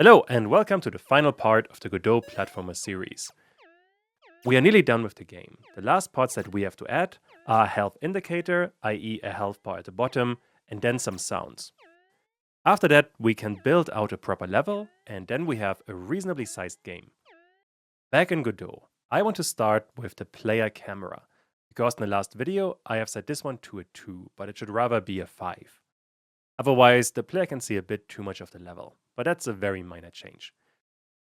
Hello and welcome to the final part of the Godot platformer series. We are nearly done with the game. The last parts that we have to add are a health indicator, i.e. a health bar at the bottom, and then some sounds. After that, we can build out a proper level, and then we have a reasonably sized game. Back in Godot, I want to start with the player camera, because in the last video I have set this one to a 2, but it should rather be a 5. Otherwise, the player can see a bit too much of the level, but that's a very minor change.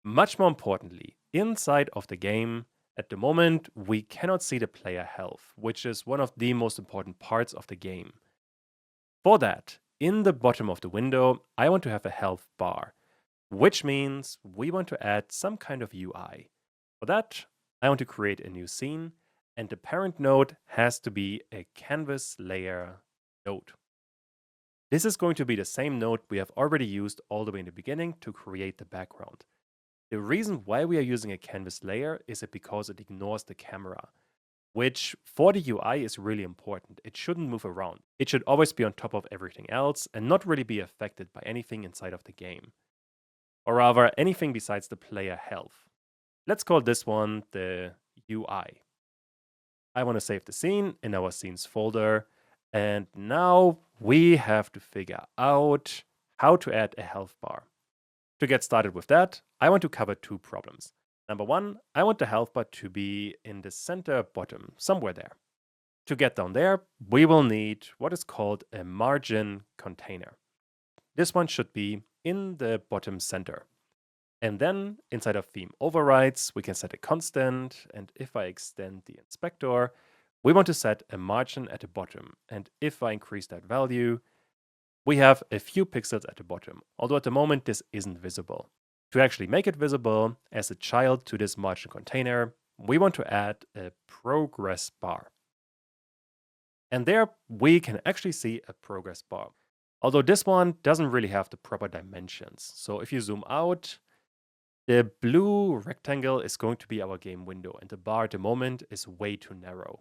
Much more importantly, inside of the game, at the moment, we cannot see the player health, which is one of the most important parts of the game. For that, in the bottom of the window, I want to have a health bar, which means we want to add some kind of UI. For that, I want to create a new scene, and the parent node has to be a canvas layer node. This is going to be the same node we have already used all the way in the beginning to create the background. The reason why we are using a canvas layer is because it ignores the camera, which for the UI is really important. It shouldn't move around. It should always be on top of everything else and not really be affected by anything inside of the game. Or rather, anything besides the player health. Let's call this one the UI. I want to save the scene in our scenes folder. And now we have to figure out how to add a health bar. To get started with that, I want to cover two problems. Number one, I want the health bar to be in the center bottom, somewhere there. To get down there, we will need what is called a margin container. This one should be in the bottom center. And then inside of theme overrides, we can set a constant. And if I extend the inspector, we want to set a margin at the bottom, and if I increase that value, we have a few pixels at the bottom, although at the moment this isn't visible. To actually make it visible as a child to this margin container, we want to add a progress bar. And there we can actually see a progress bar, although this one doesn't really have the proper dimensions. So if you zoom out, the blue rectangle is going to be our game window, and the bar at the moment is way too narrow.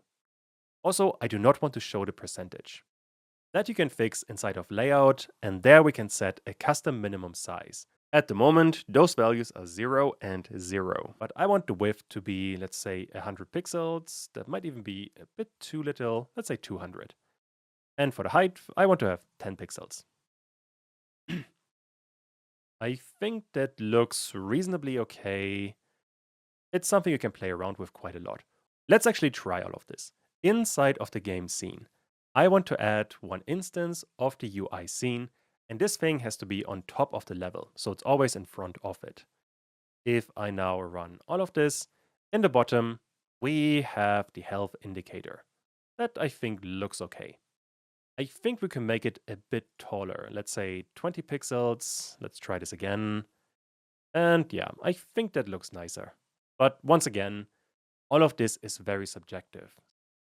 Also, I do not want to show the percentage. That you can fix inside of layout, and there we can set a custom minimum size. At the moment, those values are 0 and 0, but I want the width to be, let's say, 100 pixels. That might even be a bit too little, let's say 200. And for the height, I want to have 10 pixels. I think that looks reasonably okay. It's something you can play around with quite a lot. Let's actually try all of this. Inside of the game scene, I want to add one instance of the UI scene, and this thing has to be on top of the level, so it's always in front of it. If I now run all of this, in the bottom, we have the health indicator. That I think looks okay. I think we can make it a bit taller, let's say 20 pixels. Let's try this again. And yeah, I think that looks nicer. But once again, all of this is very subjective.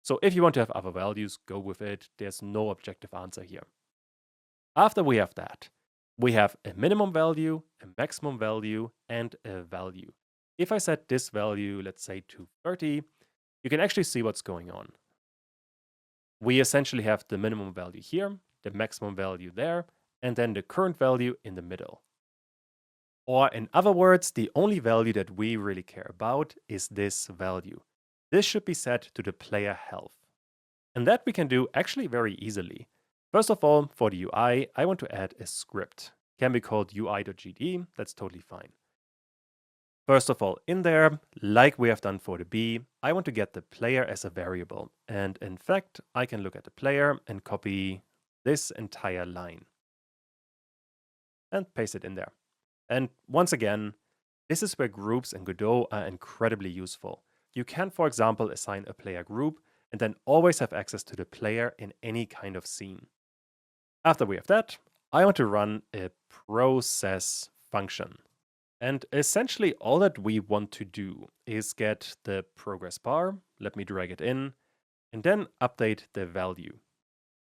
So if you want to have other values, go with it. There's no objective answer here. After we have that, we have a minimum value, a maximum value, and a value. If I set this value, let's say to 30, you can actually see what's going on. We essentially have the minimum value here, the maximum value there, and then the current value in the middle. Or in other words, the only value that we really care about is this value. This should be set to the player health. And that we can do actually very easily. First of all, for the UI, I want to add a script. It can be called ui.gd, that's totally fine. First of all, in there, like we have done for the B, I want to get the player as a variable. And in fact, I can look at the player and copy this entire line. And paste it in there. And once again, this is where groups in Godot are incredibly useful. You can, for example, assign a player group and then always have access to the player in any kind of scene. After we have that, I want to run a process function. And essentially all that we want to do is get the progress bar, let me drag it in, and then update the value.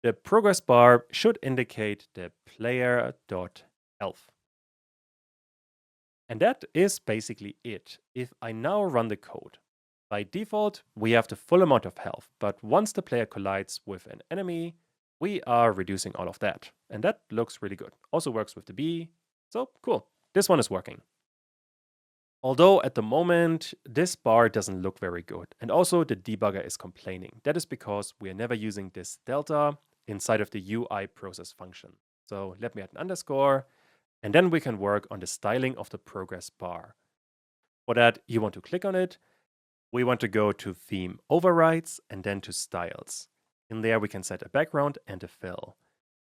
The progress bar should indicate the player.health. And that is basically it. If I now run the code, by default, we have the full amount of health, but once the player collides with an enemy, we are reducing all of that. And that looks really good. Also works with the B, so cool. this one is working. Although at the moment, this bar doesn't look very good. And also the debugger is complaining. That is because we are never using this delta inside of the UI process function. So let me add an underscore, and then we can work on the styling of the progress bar. For that, you want to click on it. We want to go to theme overrides and then to styles. In there, we can set a background and a fill.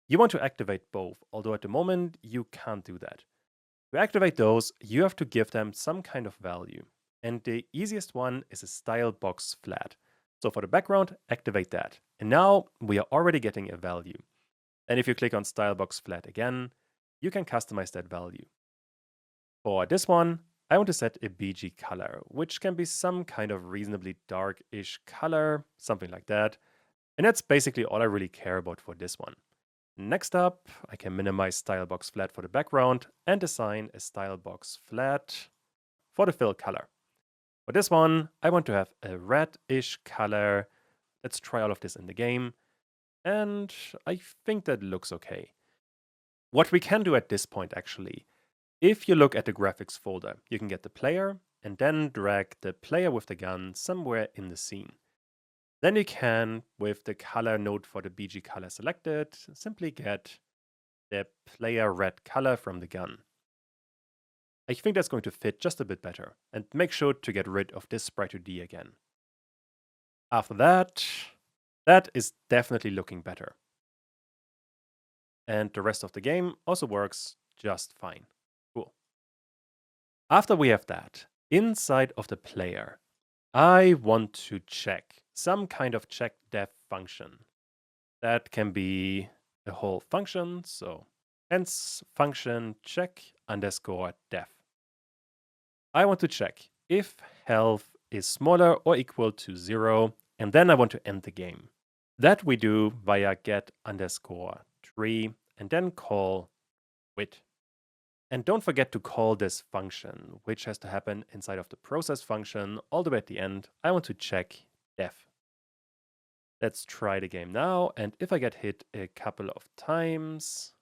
You want to activate both, although at the moment you can't do that. To activate those, you have to give them some kind of value. And the easiest one is a style box flat. So for the background, activate that. And now we are already getting a value. And if you click on style box flat again, you can customize that value. For this one, I want to set a BG color, which can be some kind of reasonably dark-ish color, something like that. And that's basically all I really care about for this one. Next up, I can minimize style box flat for the background and assign a style box flat for the fill color. For this one, I want to have a red-ish color. Let's try all of this in the game. And I think that looks okay. What we can do at this point, actually, if you look at the graphics folder, you can get the player and then drag the player with the gun somewhere in the scene. Then you can, with the color node for the BG color selected, simply get the player red color from the gun. I think that's going to fit just a bit better, and make sure to get rid of this sprite2d again. After that, that is definitely looking better. And the rest of the game also works just fine. Cool. After we have that, inside of the player, I want to check some kind of check def function. That can be a whole function, so hence function check underscore def. I want to check if health is smaller or equal to 0, and then I want to end the game. That we do via get underscore tree and then call wit. And don't forget to call this function, which has to happen inside of the process function all the way at the end. I want to check def. Let's try the game now, and if I get hit a couple of times,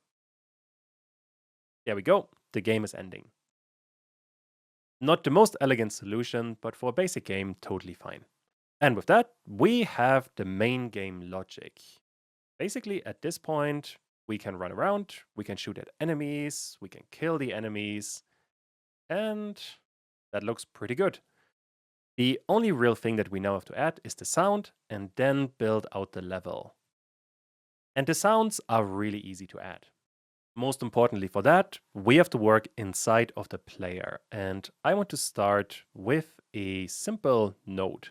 there we go, the game is ending. Not the most elegant solution, but for a basic game, totally fine. And with that, we have the main game logic. Basically, at this point, we can run around, we can shoot at enemies, we can kill the enemies, and that looks pretty good. The only real thing that we now have to add is the sound and then build out the level. And the sounds are really easy to add. Most importantly for that, we have to work inside of the player. And I want to start with a simple node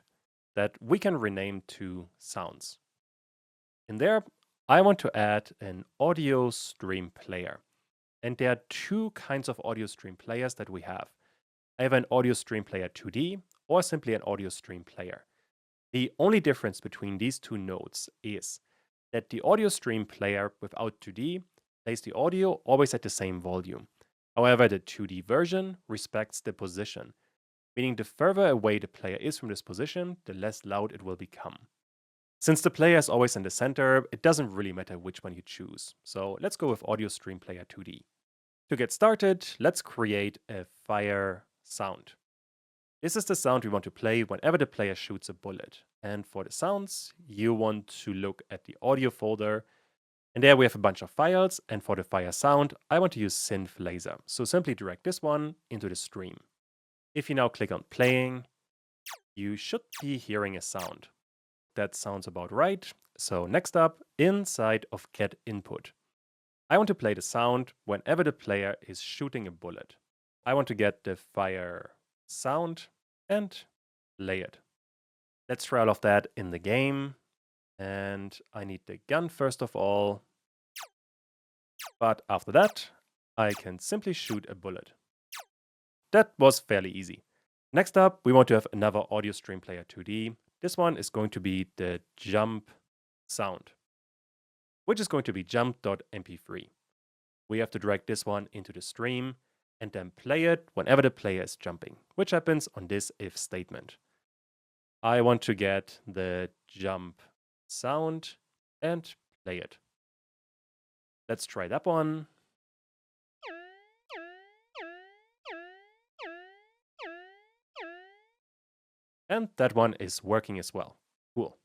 that we can rename to sounds. In there, I want to add an audio stream player. And there are two kinds of audio stream players that we have. I have an audio stream player 2D or simply an audio stream player. The only difference between these two nodes is that the audio stream player without 2D plays the audio always at the same volume. However, the 2D version respects the position, meaning the further away the player is from this position, the less loud it will become. Since the player is always in the center, it doesn't really matter which one you choose. So let's go with audio stream player 2D. To get started, let's create a fire sound. This is the sound we want to play whenever the player shoots a bullet. And for the sounds, you want to look at the audio folder. And there we have a bunch of files. And for the fire sound, I want to use synth laser. So simply drag this one into the stream. If you now click on playing, you should be hearing a sound. That sounds about right. So next up, inside of get input, I want to play the sound whenever the player is shooting a bullet. I want to get the fire sound and play it. Let's try all of that in the game. And I need the gun first of all. But after that, I can simply shoot a bullet. That was fairly easy. Next up, we want to have another audio stream player 2D. This one is going to be the jump sound, which is going to be jump.mp3. We have to drag this one into the stream and then play it whenever the player is jumping, which happens on this if statement. I want to get the jump sound and play it. Let's try that one. And that one is working as well. Cool.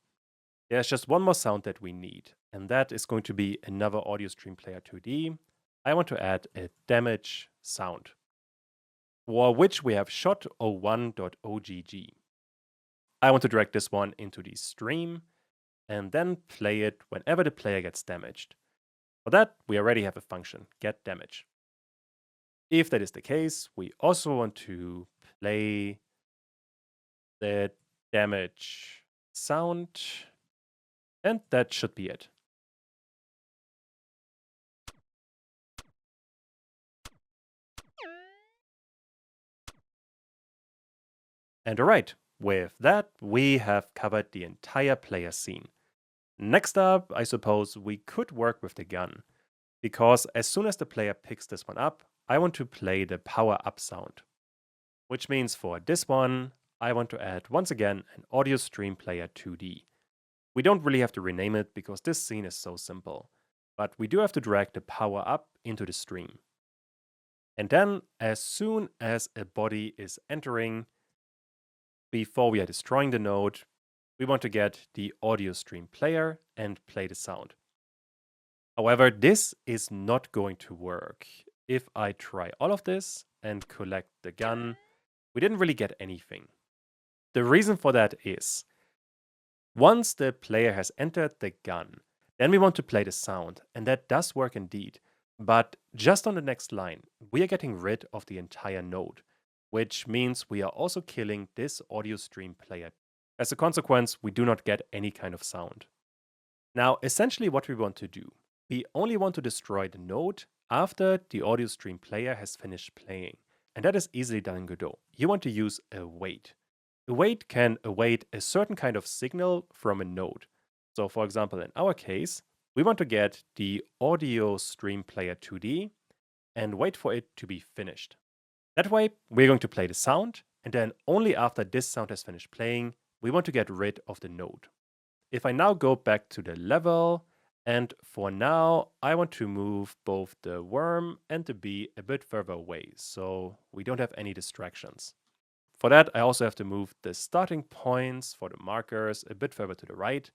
There's just one more sound that we need, and that is going to be another audio stream player 2D. I want to add a damage sound, for which we have shot01.ogg. I want to drag this one into the stream and then play it whenever the player gets damaged. For that, we already have a function, getDamage. If that is the case, we also want to play the damage sound, and that should be it. And alright, with that, we have covered the entire player scene. Next up, I suppose we could work with the gun, because as soon as the player picks this one up, I want to play the power up sound. Which means for this one, I want to add once again an audio stream player 2D. We don't really have to rename it because this scene is so simple, but we do have to drag the power up into the stream. And then, as soon as a body is entering, before we are destroying the node, we want to get the audio stream player and play the sound. However, this is not going to work. If I try all of this and collect the gun, we didn't really get anything. The reason for that is, once the player has entered the gun, then we want to play the sound, and that does work indeed. But just on the next line, we are getting rid of the entire node, which means we are also killing this audio stream player. As a consequence, we do not get any kind of sound. Now, essentially what we want to do, we only want to destroy the node after the audio stream player has finished playing. And that is easily done in Godot. You want to use await. Await can await a certain kind of signal from a node. So for example, in our case, we want to get the audio stream player 2D and wait for it to be finished. That way, we're going to play the sound, and then only after this sound has finished playing, we want to get rid of the node. If I now go back to the level, and for now, I want to move both the worm and the bee a bit further away, so we don't have any distractions. For that, I also have to move the starting points for the markers a bit further to the right.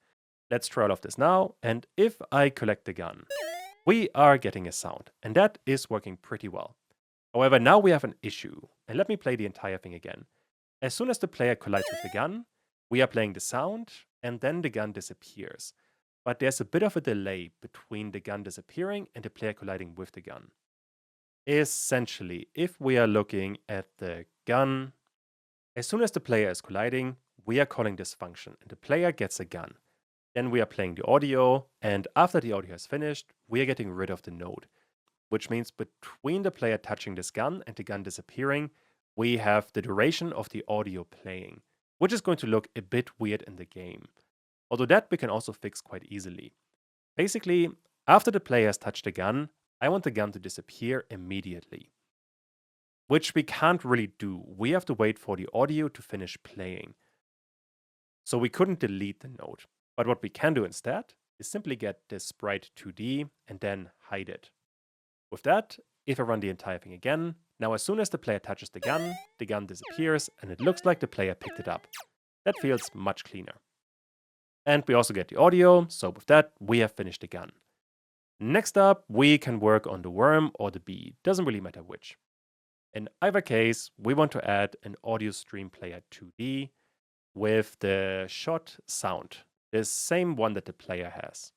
Let's try all of this now, and if I collect the gun, we are getting a sound, and that is working pretty well. However, now we have an issue, and let me play the entire thing again. As soon as the player collides with the gun, we are playing the sound, and then the gun disappears. But there's a bit of a delay between the gun disappearing and the player colliding with the gun. Essentially, if we are looking at the gun, as soon as the player is colliding, we are calling this function, and the player gets a gun. Then we are playing the audio, and after the audio has finished, we are getting rid of the node. Which means between the player touching this gun and the gun disappearing, we have the duration of the audio playing, which is going to look a bit weird in the game. Although that we can also fix quite easily. Basically, after the player has touched the gun, I want the gun to disappear immediately. Which we can't really do. We have to wait for the audio to finish playing. So we couldn't delete the node. But what we can do instead is simply get this sprite 2D and then hide it. With that, if I run the entire thing again, now as soon as the player touches the gun disappears, and it looks like the player picked it up. That feels much cleaner. And we also get the audio, so with that, we have finished the gun. Next up, we can work on the worm or the bee, doesn't really matter which. In either case, we want to add an audio stream player 2D with the shot sound, the same one that the player has.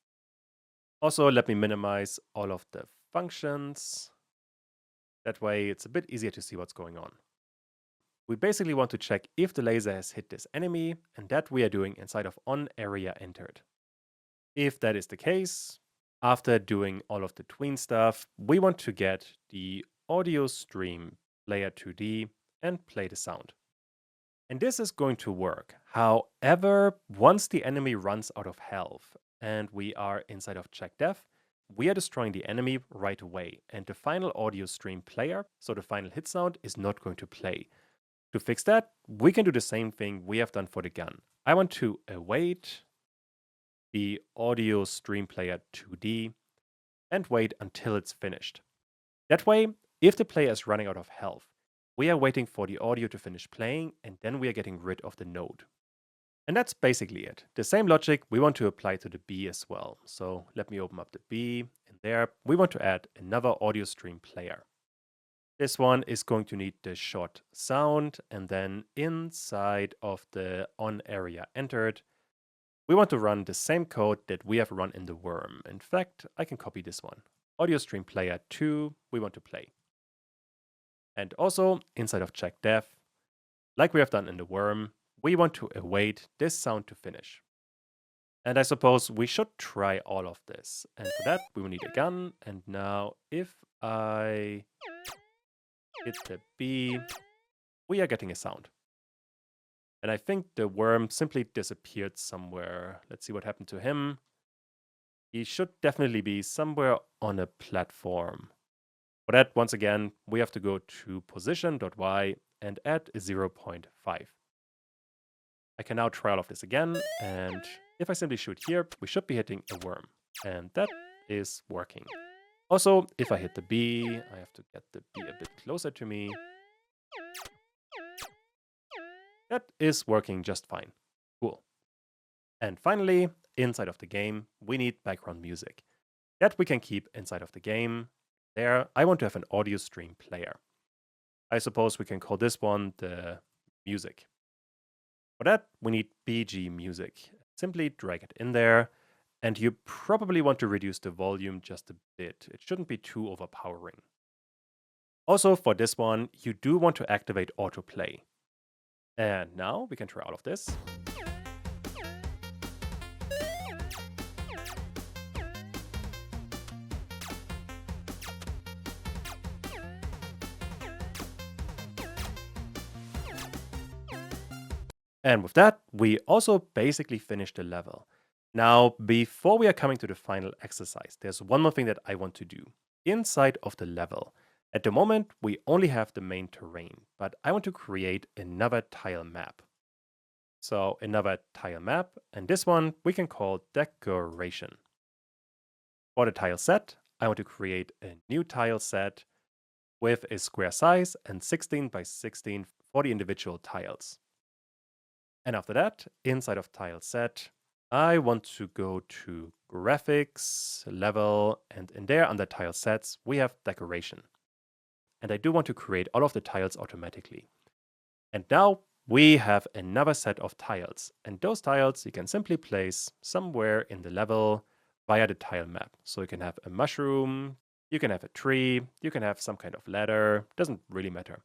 Also, let me minimize all of the functions. That way it's a bit easier to see what's going on. We basically want to check if the laser has hit this enemy, and that we are doing inside of onAreaEntered. If that is the case, after doing all of the tween stuff, we want to get the audio stream player 2D and play the sound. And this is going to work. However, once the enemy runs out of health and we are inside of checkDef, we are destroying the enemy right away, and the final audio stream player, so the final hit sound, is not going to play. To fix that, we can do the same thing we have done for the gun. I want to await the audio stream player 2D and wait until it's finished. That way, if the player is running out of health, We are waiting for the audio to finish playing, and then we are getting rid of the node. And that's basically it. The same logic we want to apply to the B as well. So let me open up the B, and there we want to add another audio stream player. This one is going to need the short sound, and then inside of the on area entered, we want to run the same code that we have run in the worm. In fact, I can copy this one. Audio stream player 2, we want to play. And also, inside of check def, like we have done in the worm, we want to await this sound to finish. And I suppose we should try all of this. And for that, we will need a gun. And now, if I hit the B, we are getting a sound. And I think the worm simply disappeared somewhere. Let's see what happened to him. He should definitely be somewhere on a platform. For that, once again, we have to go to position.y and add a 0.5. I can now try all of this again, and if I simply shoot here, we should be hitting a worm. And that is working. Also, if I hit the B, I have to get the B a bit closer to me. That is working just fine. Cool. And finally, inside of the game, we need background music. That we can keep inside of the game. There, I want to have an audio stream player. I suppose we can call this one the music. For that, we need BG music. Simply drag it in there, and you probably want to reduce the volume just a bit. It shouldn't be too overpowering. Also, for this one, you do want to activate autoplay. And now we can try all of this. And with that, we also basically finished the level. Now, before we are coming to the final exercise, there's one more thing that I want to do. Inside of the level, at the moment, we only have the main terrain, but I want to create another tile map. So another tile map, and this one we can call decoration. For the tile set, I want to create a new tile set with a square size and 16 by 16 for the individual tiles. And after that, inside of tile set, I want to go to graphics, level, and in there under tile sets, we have decoration. And I do want to create all of the tiles automatically. And now we have another set of tiles. And those tiles you can simply place somewhere in the level via the tile map. So you can have a mushroom, you can have a tree, you can have some kind of ladder, doesn't really matter.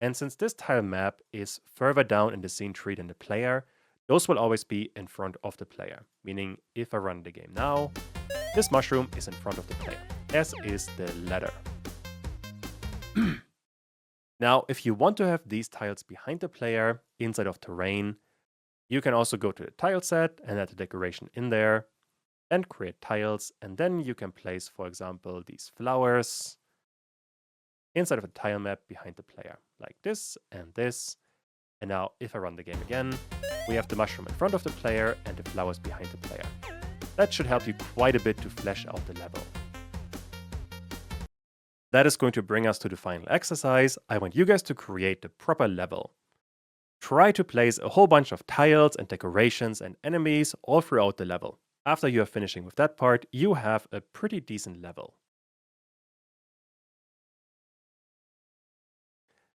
And since this tile map is further down in the scene tree than the player, those will always be in front of the player. Meaning, if I run the game now, this mushroom is in front of the player, as is the ladder. Now, if you want to have these tiles behind the player, inside of terrain, you can also go to the tile set and add the decoration in there, and create tiles, and then you can place, for example, these flowers inside of a tile map behind the player, like this and this. And now, if I run the game again, we have the mushroom in front of the player and the flowers behind the player. That should help you quite a bit to flesh out the level. That is going to bring us to the final exercise. I want you guys to create the proper level. Try to place a whole bunch of tiles and decorations and enemies all throughout the level. After you are finishing with that part, you have a pretty decent level.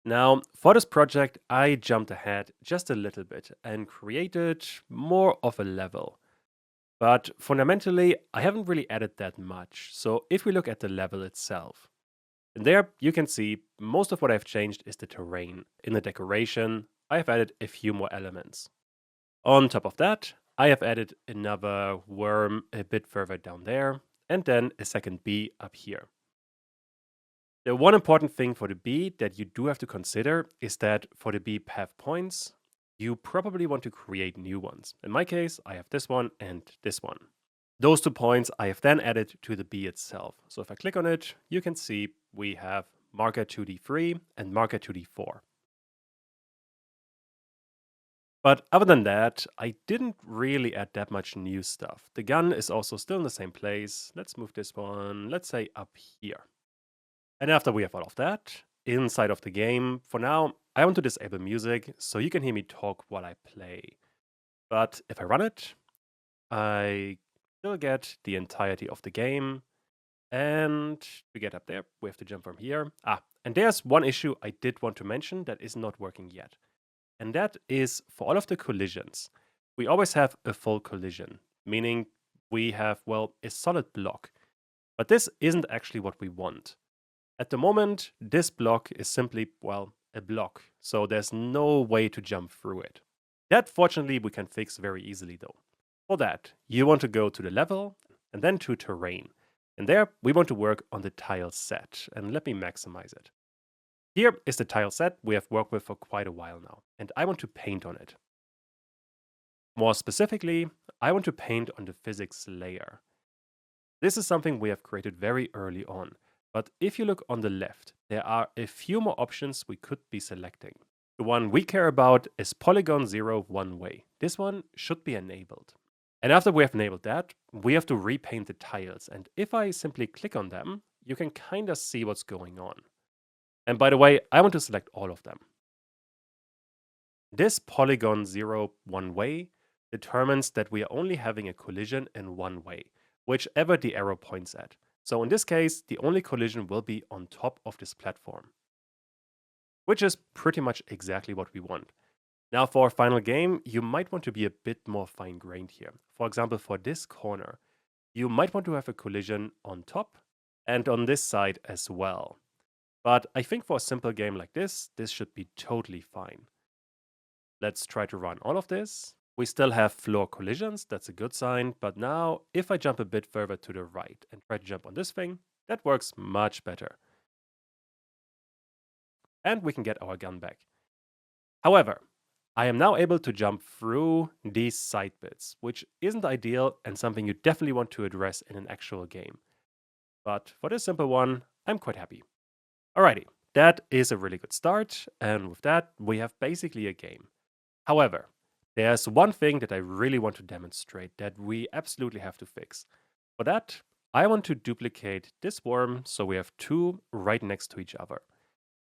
Now, for this project, I jumped ahead just a little bit and created more of a level. But fundamentally, I haven't really added that much. So if we look at the level itself, and there you can see most of what I've changed is the terrain. In the decoration, I have added a few more elements. On top of that, I have added another worm a bit further down there, and then a second bee up here. The one important thing for the bee that you do have to consider is that for the bee path points, you probably want to create new ones. In my case, I have this one and this one. Those 2 points I have then added to the bee itself. So if I click on it, you can see we have marker 2D3 and marker 2D4. But other than that, I didn't really add that much new stuff. The gun is also still in the same place. Let's move this one, let's say up here. And after we have all of that, inside of the game. For now, I want to disable music so you can hear me talk while I play. But if I run it, I still get the entirety of the game. And to get up there, we have to jump from here. And there's one issue I did want to mention that is not working yet. And that is for all of the collisions, we always have a full collision, meaning we have, well, a solid block. But this isn't actually what we want. At the moment, this block is simply, well, a block. So there's no way to jump through it. That, fortunately, we can fix very easily though. For that, you want to go to the level and then to terrain. And there, we want to work on the tile set. And let me maximize it. Here is the tile set we have worked with for quite a while now. And I want to paint on it. More specifically, I want to paint on the physics layer. This is something we have created very early on. But if you look on the left, there are a few more options we could be selecting. The one we care about is polygon 0 one way. This one should be enabled. And after we have enabled that, we have to repaint the tiles. And if I simply click on them, you can kind of see what's going on. And by the way, I want to select all of them. This polygon 0 one way determines that we are only having a collision in one way, whichever the arrow points at. So in this case, the only collision will be on top of this platform, which is pretty much exactly what we want. Now for our final game, you might want to be a bit more fine-grained here. For example, for this corner, you might want to have a collision on top and on this side as well. But I think for a simple game like this, this should be totally fine. Let's try to run all of this. We still have floor collisions, that's a good sign. But now, if I jump a bit further to the right and try to jump on this thing, that works much better. And we can get our gun back. However, I am now able to jump through these side bits, which isn't ideal and something you definitely want to address in an actual game. But for this simple one, I'm quite happy. Alrighty, that is a really good start, and with that, we have basically a game. However, there's one thing that I really want to demonstrate that we absolutely have to fix. For that, I want to duplicate this worm so we have two right next to each other.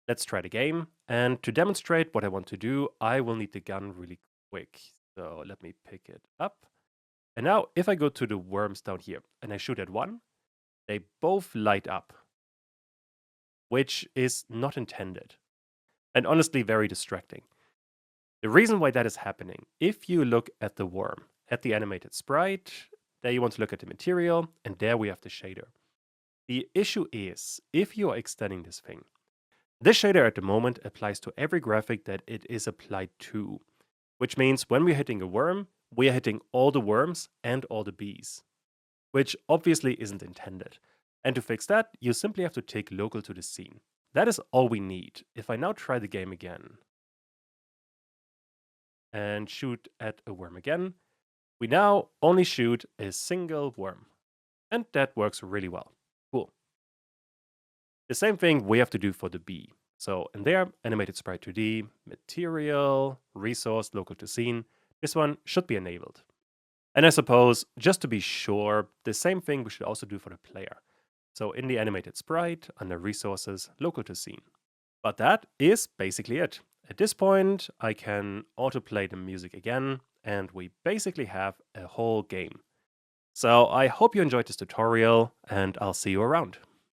Let's try the game, and to demonstrate what I want to do, I will need the gun really quick. So let me pick it up. And now if I go to the worms down here and I shoot at one, they both light up, which is not intended, and honestly very distracting. The reason why that is happening, if you look at the worm, at the animated sprite, there you want to look at the material, and there we have the shader. The issue is, if you are extending this thing, this shader at the moment applies to every graphic that it is applied to, which means when we're hitting a worm, we are hitting all the worms and all the bees, which obviously isn't intended. And to fix that, you simply have to take local to the scene. That is all we need. If I now try the game again and shoot at a worm again, we now only shoot a single worm. And that works really well. Cool. The same thing we have to do for the bee. So in there, animated sprite 2D, material, resource, local to scene. This one should be enabled. And I suppose, just to be sure, the same thing we should also do for the player. So in the animated sprite, under resources, local to scene. But that is basically it. At this point, I can autoplay the music again, and we basically have a whole game. So I hope you enjoyed this tutorial, and I'll see you around.